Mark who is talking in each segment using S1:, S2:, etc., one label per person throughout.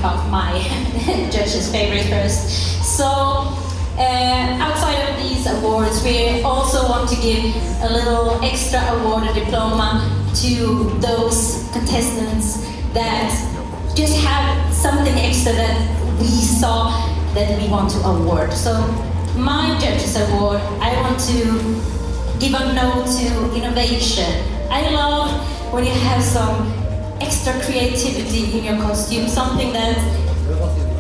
S1: about my judges' favorite first. So, outside of these awards, we also want to give a little extra award or diploma to those contestants that just have something extra that we saw that we want to award. So, my judges' award, I want to give a note to innovation. I love when you have some extra creativity in your costume, something that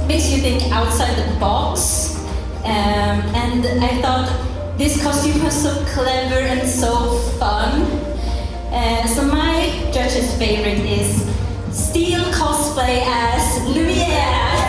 S1: makes you think outside the box. And I thought this costume was so clever and so fun. So my judge's favorite is Steel cosplay as Lumiere.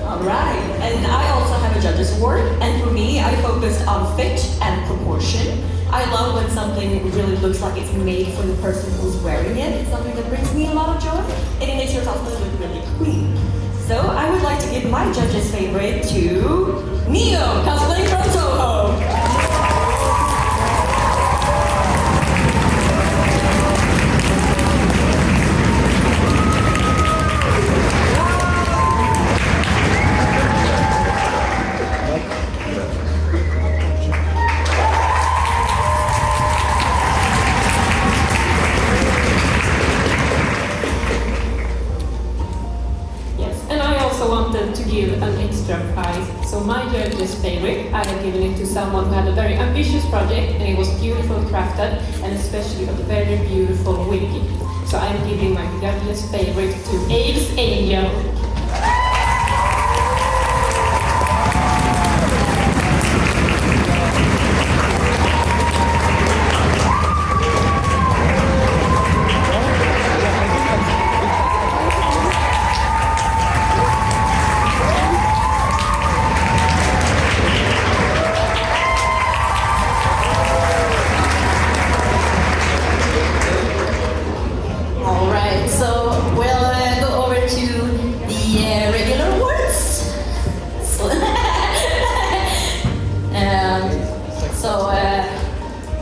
S2: Alright, and I also have a judge's award, and for me, I focused on fit and proportion. I love when something really looks like it's made for the person who's wearing it. It's something that brings me a lot of joy, and it makes your cosplay look really clean. So I would like to give my judge's favorite to Neo, cosplaying from Stockholm.
S3: To give an extra prize. So my judge's favorite, I have given it to someone who had a very ambitious project and it was beautifully crafted and especially a very beautiful wig. So I'm giving my judge's favorite to Abe's Angel.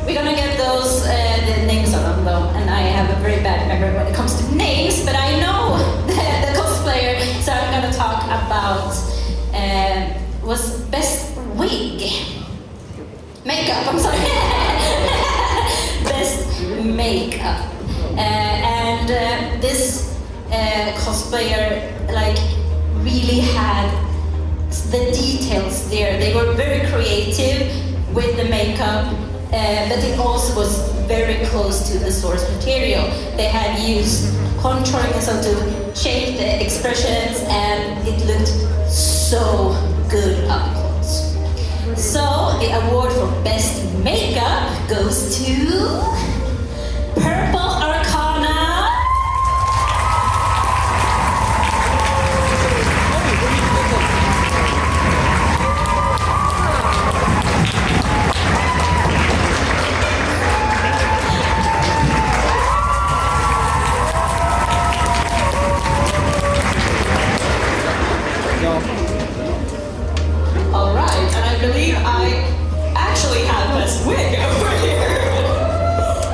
S1: We're gonna get those the names of them though, and I have a very bad memory when it comes to names, but I know the cosplayer, so I'm gonna talk about was best wig, makeup. I'm sorry, best makeup, and this cosplayer like really had the details there. They were very creative with the makeup. But it also was very close to the source material. They had used contouring and so to shape the expressions, and it looked so good up close. So the award for best makeup goes to Purple Arcana.
S2: Alright, and I believe I actually have best wig over here.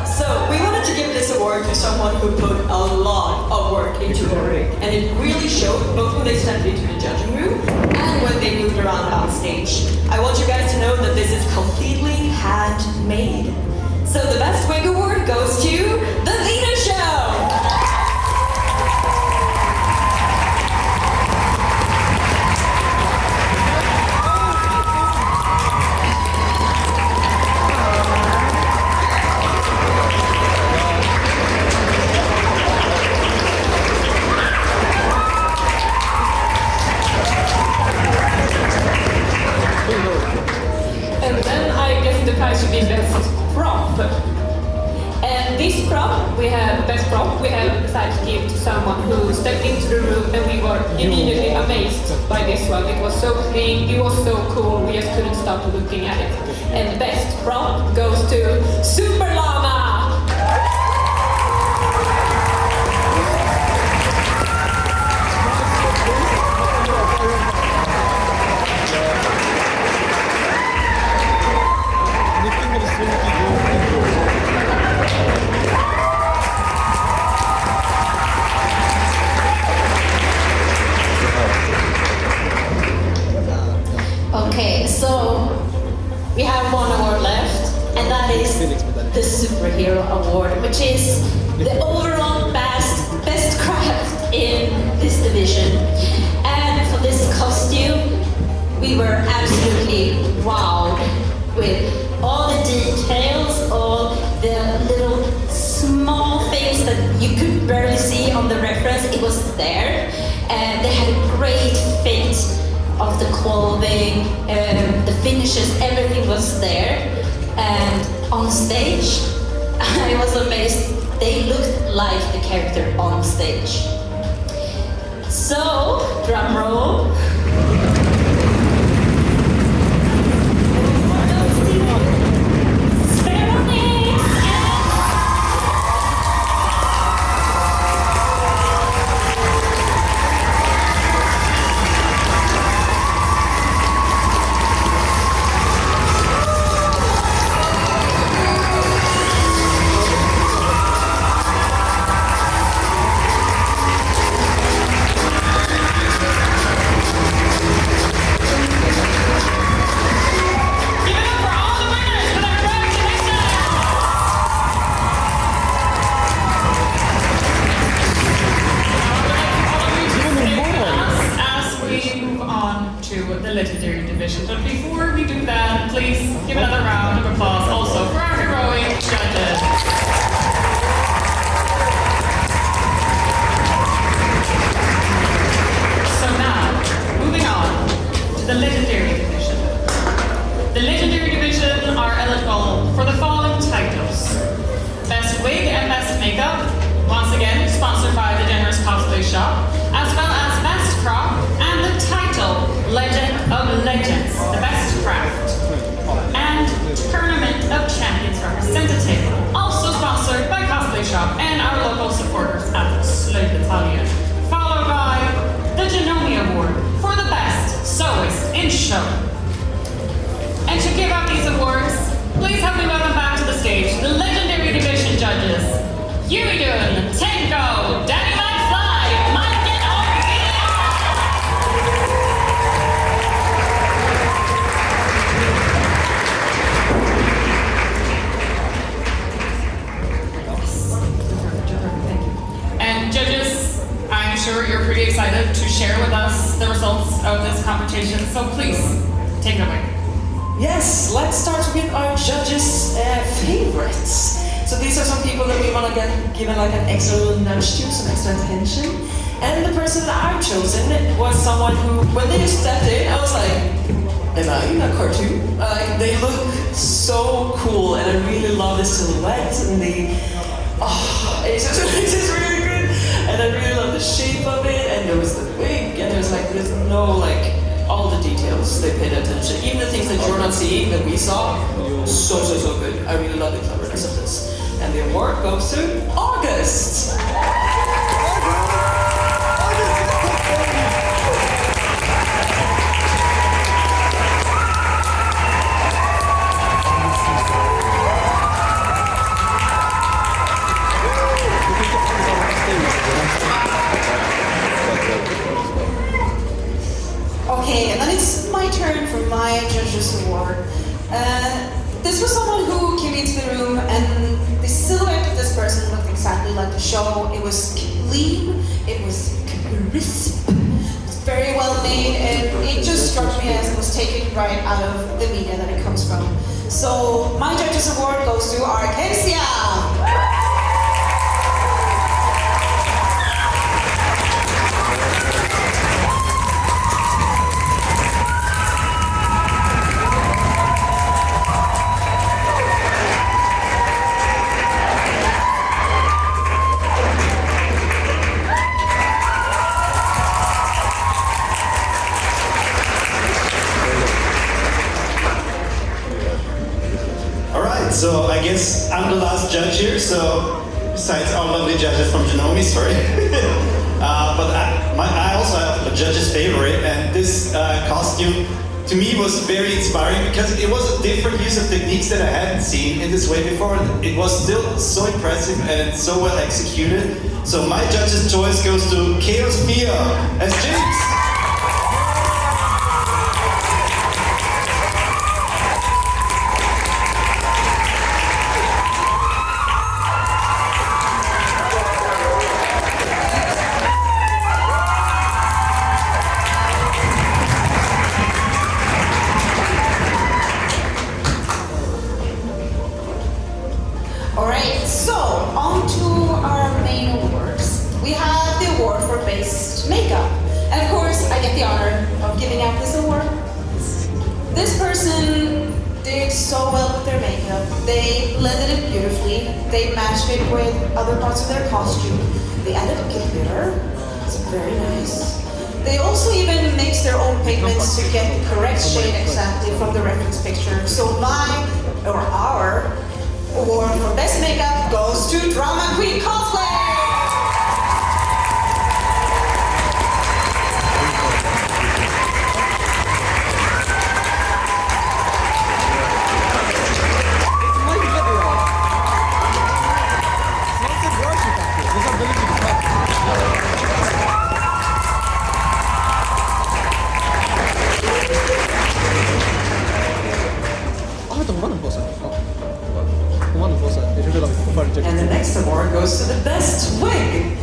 S2: So we wanted to give this award to someone who put a lot of work into the rig, and it really showed both when they stepped into the judging room and when they moved around on stage. I want you guys to know that this is completely handmade. So the best wig award goes to the Leader Show!
S3: And then I guess the prize should be best prop.
S2: And
S3: this prop, we have best prop, we have decided to give to someone who stepped into the room, and we were immediately amazed by this one. It was so clean, it was so cool, we just couldn't stop looking at it. And best prop goes to Super Llama!
S1: Okay, so we have one award left, and that is the Superhero Award, which is the overall best craft in this division. And for this costume, we were absolutely wowed with all the details, all the little small things that you could barely see on the reference. It was there, and they had a great fit of the clothing, the finishes, everything was there. And on stage, I was amazed. They looked like the character on stage. So, drum roll.
S4: The legendary division. But before we do that, please give another round of applause also for our heroic judges. So now, moving on to the legendary division. The legendary division are eligible for the following titles: Best Wig and Best Makeup, once again sponsored by the generous cosplay shop, as well as Best Crop and the title Legend of Legends, the best craft, and Tournament of Champions representative, also sponsored by Cosplay Shop and our local supporters at Slöjd Battalion, followed by the Genome Award for the best sewist in show. And to give out these awards, please help me welcome back to the stage the legendary division judges, Yuidun, Tenko, Danny McFly, Mike and And judges, I'm sure you're pretty excited to share with us the results of this competition, so please, take it away.
S2: Yes, let's start with our judges' favorites. So these are some people that we want to get given like an extra little nudge to, some extra attention. And the person that I've chosen was someone who, when they just stepped in, I was like, am I in a cartoon? They look so cool, and I really love the silhouettes and it's just really good. And I really love the shape of it, and there was the wig, and there's all the details they paid attention. Even the things that you're not seeing that we saw, so good. I really love the cleverness of this. And the award goes to August.
S5: Okay, and then it's my turn for my Judges Award. This was someone who came into the room, and the silhouette of this person looked exactly like the show. It was clean, it was crisp, it was very well made, and it just struck me as it was taken right out of the media that it comes from. So my Judges Award goes to Arcasia!
S6: Alright, so I guess I'm the last judge here, so besides our lovely judges from Genomi, sorry. But I also have a judge's favorite, and this costume to me was very inspiring because it was a different use of techniques that I hadn't seen in this way before. It was still so impressive and so well executed. So my judge's choice goes to Chaos Mia as Jinx.
S5: Alright, so on to our main awards. We have the award for best makeup. And of course, I get the honor of giving out this award. This person did so well with their makeup. They blended it beautifully. They matched it with other parts of their costume. They added glitter. It's very nice. They also even mixed their own pigments to get the correct shade exactly from the reference picture. So our award for best makeup goes to Drama Queen Cosplay!
S2: And the next award goes to the best wig.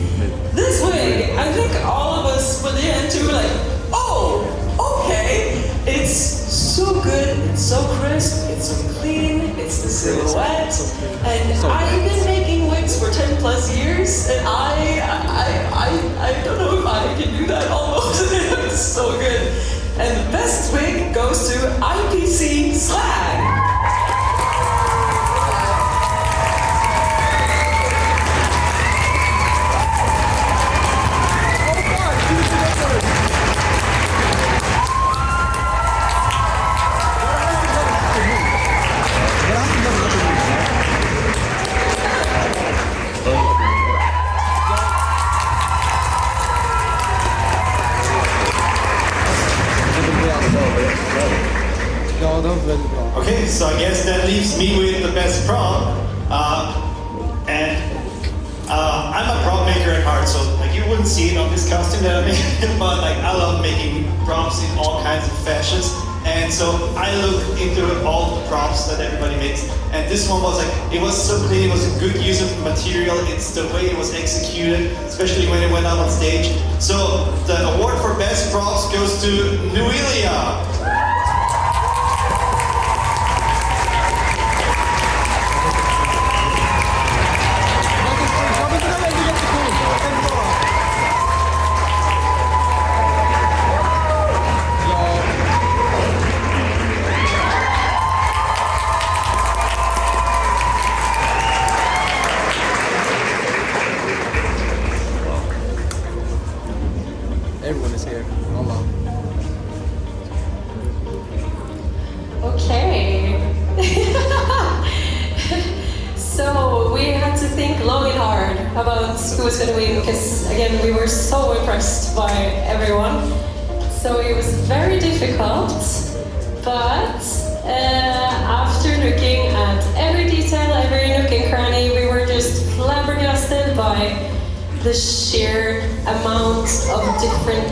S2: This wig, I think all of us went in to like, oh, okay. It's so good, it's so crisp, it's so clean, it's the silhouette. And I've been making wigs for 10 plus years, and I don't know if I can do that almost. It's so good. And the best wig goes to IPC Slag.
S6: Okay, so I guess that leaves me with the best prop. I'm a prop maker at heart, so like you wouldn't see it on this costume that I make, but like I love making props in all kinds of fashions. And so I look into all the props that everybody makes, and this one was like, it was so clean, it was a good use of material, it's the way it was executed, especially when it went out on stage. So the award for best props goes to Nuilia.
S7: Everyone is here. Allah.
S1: Okay. So we had to think long and hard about who was going to win because, again, we were so impressed by everyone. So it was very difficult, but after looking at every detail, every nook and cranny, we were just flabbergasted by the sheer amount of different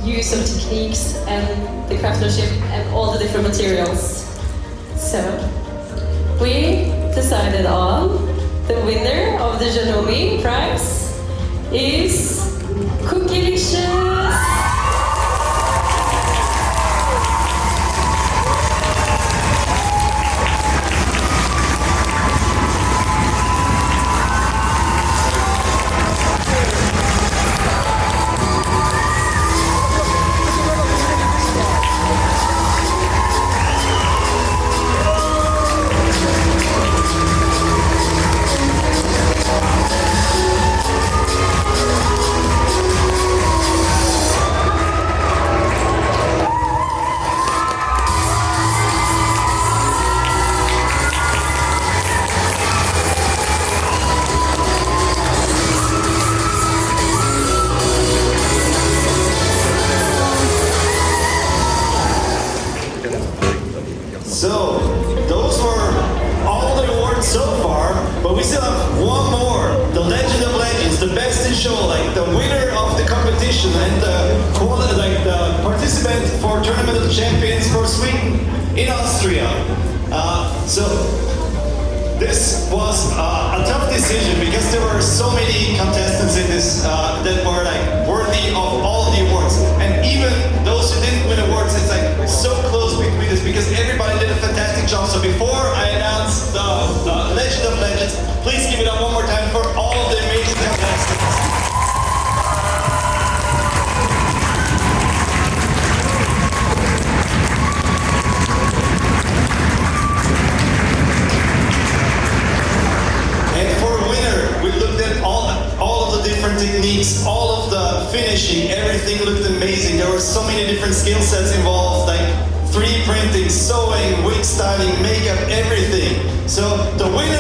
S1: use of techniques and the craftsmanship and all the different materials. So we decided on the winner of the Genomi prize is Cookielicious.
S6: competition and the participant for Tournament of Champions for Sweden in Austria. So this was a tough decision because there were so many contestants in this that were like worthy of all of the awards, and even those who didn't win awards, it's like so close between us because everybody did a fantastic job. So before I announce the Legend of Legends, please give it up one more time for all of the amazing contestants. Techniques, all of the finishing, everything looked amazing. There were so many different skill sets involved, like 3D printing, sewing, wig styling, makeup, everything. So the winner